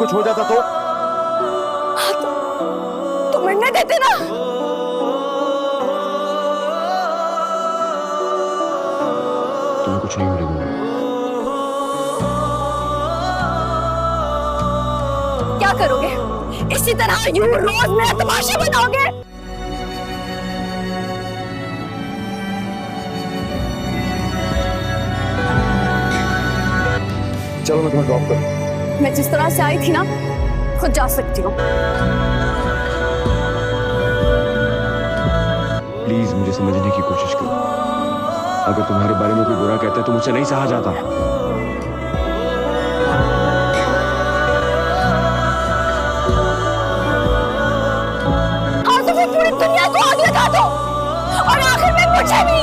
कुछ हो जाता तो? हाँ, तो मरने देते ना। तुम्हें कुछ नहीं होने दूंगा। क्या करोगे? इसी तरह यूं रोज मेरा तमाशा बनाओगे? चलो मैं तुम्हें ड्रॉप करूं। मैं जिस तरह से आई थी ना, खुद जा सकती हूँ। प्लीज मुझे समझने की कोशिश करो। अगर तुम्हारे बारे में कोई बुरा कहता है तो मुझसे नहीं सहा जाता। हाँ तो फिर पूरी दुनिया को आग लगा दो और आखिर में मुझे भी।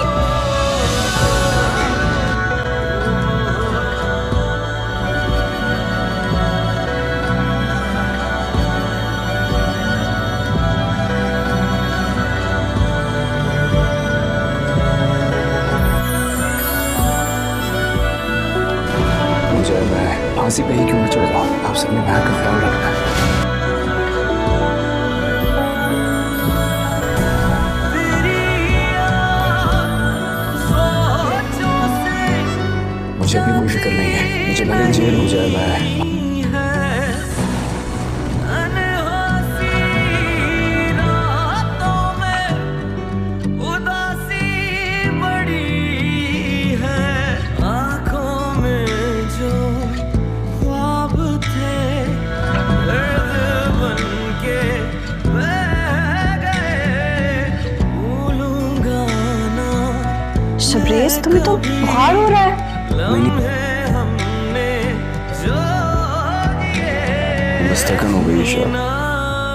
मुझे मैं फांसी पे ही क्यों न चढ़ जाऊं? आप सबने बहन का ख्याल रखना है। मुझे भी कोई फिक्र नहीं है। मुझे भले जेल हो जाए, मैं शबरेज, तुम्हें तो बुखार हो रहा है। बस थकन हो गई शायद।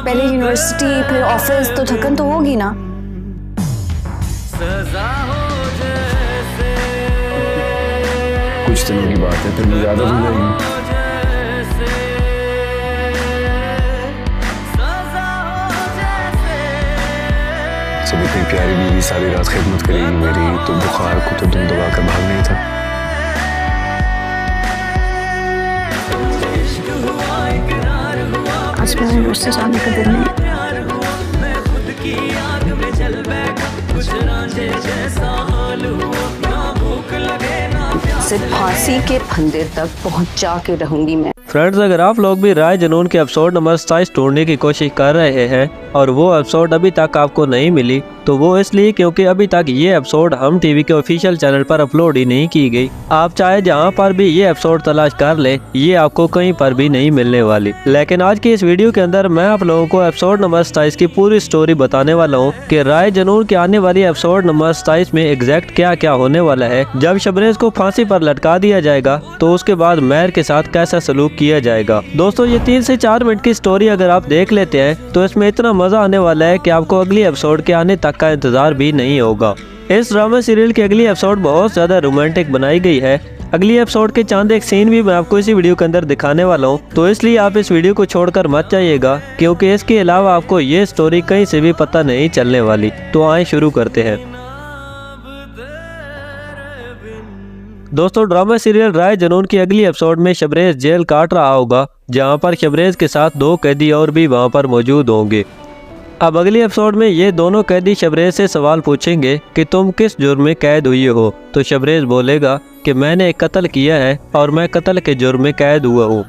पहले यूनिवर्सिटी फिर ऑफिस, तो थकन तो होगी ना। कुछ दिनों की बात है, फिर मुझे आदत हो जाएगी। जब इतनी प्यारी बीवी सारी रात खिदमत करेगी मेरी, तो बुखार को तो दुम दबा कर भागना ही था। आज मेरे यूनिवर्सिटी जाने का दिन नहीं। सिर्फ फांसी के फंदे तक पहुंचा के रहूंगी मैं। फ्रेंड्स, अगर आप लोग भी राय जुनून के एपिसोड नंबर 27 ढूंढने की कोशिश कर रहे हैं और वो एपिसोड अभी तक आपको नहीं मिली, तो वो इसलिए क्योंकि अभी तक ये एपिसोड हम टीवी के ऑफिशियल चैनल पर अपलोड ही नहीं की गई। आप चाहे जहां पर भी ये एपिसोड तलाश कर ले, ये आपको कहीं पर भी नहीं मिलने वाली। लेकिन आज की इस वीडियो के अंदर मैं आप लोगों को एपिसोड नंबर 27 की पूरी स्टोरी बताने वाला हूँ कि राय जुनून के आने वाली एपिसोड नंबर 27 में एग्जैक्ट क्या क्या होने वाला है। जब शबरेज को फांसी पर लटका दिया जाएगा तो उसके बाद महर के साथ कैसा सलूक किया जाएगा। दोस्तों, ये 3 से 4 मिनट की स्टोरी अगर आप देख लेते हैं तो इसमें इतना मजा आने वाला है कि आपको अगली एपिसोड के आने तक का इंतजार भी नहीं होगा। इस ड्रामा सीरियल की अगली एपिसोड बहुत ज्यादा रोमांटिक बनाई गई है। अगली एपिसोड के चांद एक सीन भी मैं आपको इसी वीडियो के अंदर दिखाने वाला हूँ, तो इसलिए आप इस वीडियो को छोड़कर मत जाइएगा, क्योंकि इसके अलावा आपको ये स्टोरी कहीं से भी पता नहीं चलने वाली। तो आए शुरू करते हैं। दोस्तों, ड्रामा सीरियल राय जुनून की अगली एपिसोड में शबरेज जेल काट रहा होगा, जहां पर शबरेज के साथ 2 कैदी और भी वहां पर मौजूद होंगे। अब अगली एपिसोड में ये दोनों कैदी शबरेज से सवाल पूछेंगे कि तुम किस जुर्म में कैद हुए हो, तो शबरेज बोलेगा कि मैंने एक कत्ल किया है और मैं कत्ल के जुर्म में कैद हुआ हूँ।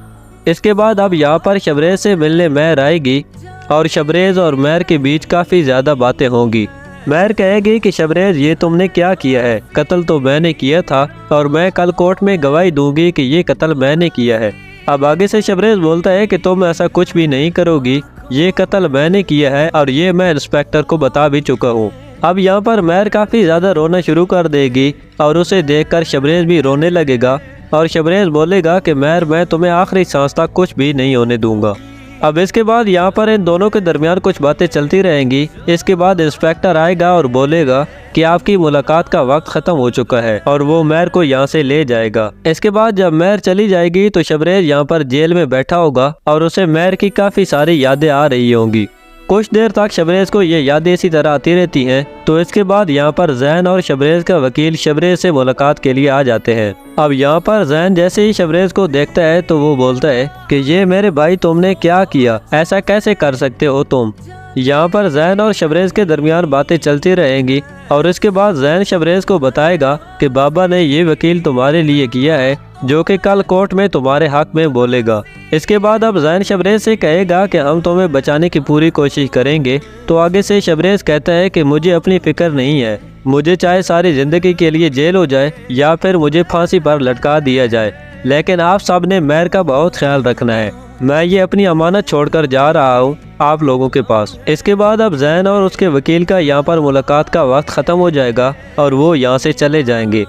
इसके बाद अब यहाँ पर शबरेज से मिलने महर आएगी और शबरेज और महर के बीच काफ़ी ज़्यादा बातें होंगी। महर कहेगी कि शबरेज, ये तुमने क्या किया है? कत्ल तो मैंने किया था और मैं कल कोर्ट में गवाही दूंगी कि ये कत्ल मैंने किया है। अब आगे से शबरेज बोलता है कि तुम ऐसा कुछ भी नहीं करोगी, ये कत्ल मैंने किया है और ये मैं इंस्पेक्टर को बता भी चुका हूँ। अब यहाँ पर महर काफ़ी ज़्यादा रोना शुरू कर देगी और उसे देखकर शबरेज भी रोने लगेगा और शबरेज बोलेगा कि महर, मैं तुम्हें आखिरी सांस तक कुछ भी नहीं होने दूंगा। अब इसके बाद यहाँ पर इन दोनों के दरमियान कुछ बातें चलती रहेंगी। इसके बाद इंस्पेक्टर आएगा और बोलेगा कि आपकी मुलाकात का वक्त खत्म हो चुका है और वो महर को यहाँ से ले जाएगा। इसके बाद जब महर चली जाएगी तो शबरेज यहाँ पर जेल में बैठा होगा और उसे महर की काफ़ी सारी यादें आ रही होंगी। कुछ देर तक शबरेज को ये यादें इसी तरह आती रहती हैं। तो इसके बाद यहाँ पर जैन और शबरेज का वकील शबरेज से मुलाकात के लिए आ जाते हैं। अब यहाँ पर जैन जैसे ही शबरेज को देखता है तो वो बोलता है कि ये मेरे भाई तुमने क्या किया, ऐसा कैसे कर सकते हो तुम। यहाँ पर जैन और शबरेज के दरमियान बातें चलती रहेंगी और इसके बाद जैन शबरेज को बताएगा कि बाबा ने ये वकील तुम्हारे लिए किया है जो कि कल कोर्ट में तुम्हारे हक में बोलेगा। इसके बाद अब जैन शबरेज से कहेगा कि हम तुम्हें बचाने की पूरी कोशिश करेंगे। तो आगे से शबरेज कहता है कि मुझे अपनी फिक्र नहीं है, मुझे चाहे सारी ज़िंदगी के लिए जेल हो जाए या फिर मुझे फांसी पर लटका दिया जाए, लेकिन आप सब ने मेहर का बहुत ख्याल रखना है। मैं ये अपनी अमानत छोड़कर जा रहा हूँ आप लोगों के पास। इसके बाद अब जैन और उसके वकील का यहाँ पर मुलाकात का वक्त ख़त्म हो जाएगा और वो यहाँ से चले जाएंगे।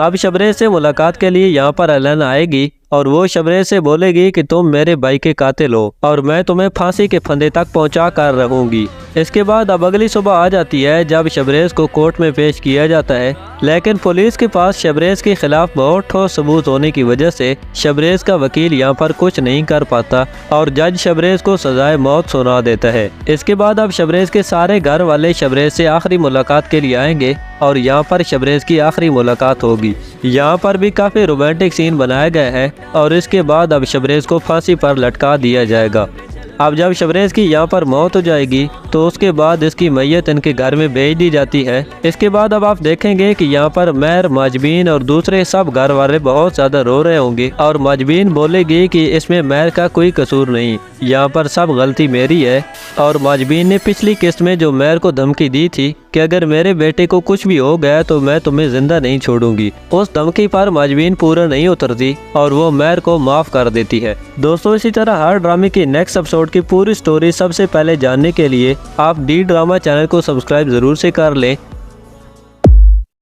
अब शबरेज से मुलाकात के लिए यहाँ पर एलन आएगी और वो शबरेज से बोलेगी कि तुम मेरे भाई के कातिल हो और मैं तुम्हें फांसी के फंदे तक पहुँचा कर रहूँगी। इसके बाद अब अगली सुबह आ जाती है जब शबरेज को कोर्ट में पेश किया जाता है, लेकिन पुलिस के पास शबरेज के खिलाफ बहुत ठोस सबूत होने की वजह से शबरेज का वकील यहाँ पर कुछ नहीं कर पाता और जज शबरेज को सजाए मौत सुना देता है। इसके बाद अब शबरेज के सारे घर वाले शबरेज से आखिरी मुलाकात के लिए आएंगे और यहाँ पर शबरेज की आखिरी मुलाकात होगी। यहाँ पर भी काफ़ी रोमांटिक सीन बनाया गया है और इसके बाद अब शबरेज को फांसी पर लटका दिया जाएगा। अब जब शबरेज की यहाँ पर मौत हो जाएगी तो उसके बाद इसकी मैयत इनके घर में भेज दी जाती है। इसके बाद अब आप देखेंगे कि यहाँ पर मेहर, माजबीन और दूसरे सब घर वाले बहुत ज़्यादा रो रहे होंगे और माजबीन बोलेगी कि इसमें मेहर का कोई कसूर नहीं, यहाँ पर सब गलती मेरी है। और माजबीन ने पिछली किस्त में जो मेहर को धमकी दी थी कि अगर मेरे बेटे को कुछ भी हो गया तो मैं तुम्हें जिंदा नहीं छोड़ूंगी, उस धमकी पर माजबीन पूरा नहीं उतरती और वो मेहर को माफ़ कर देती है। दोस्तों इसी तरह हर ड्रामे की नेक्स्ट एपिसोड की पूरी स्टोरी सबसे पहले जानने के लिए आप डी ड्रामा चैनल को सब्सक्राइब ज़रूर से कर लें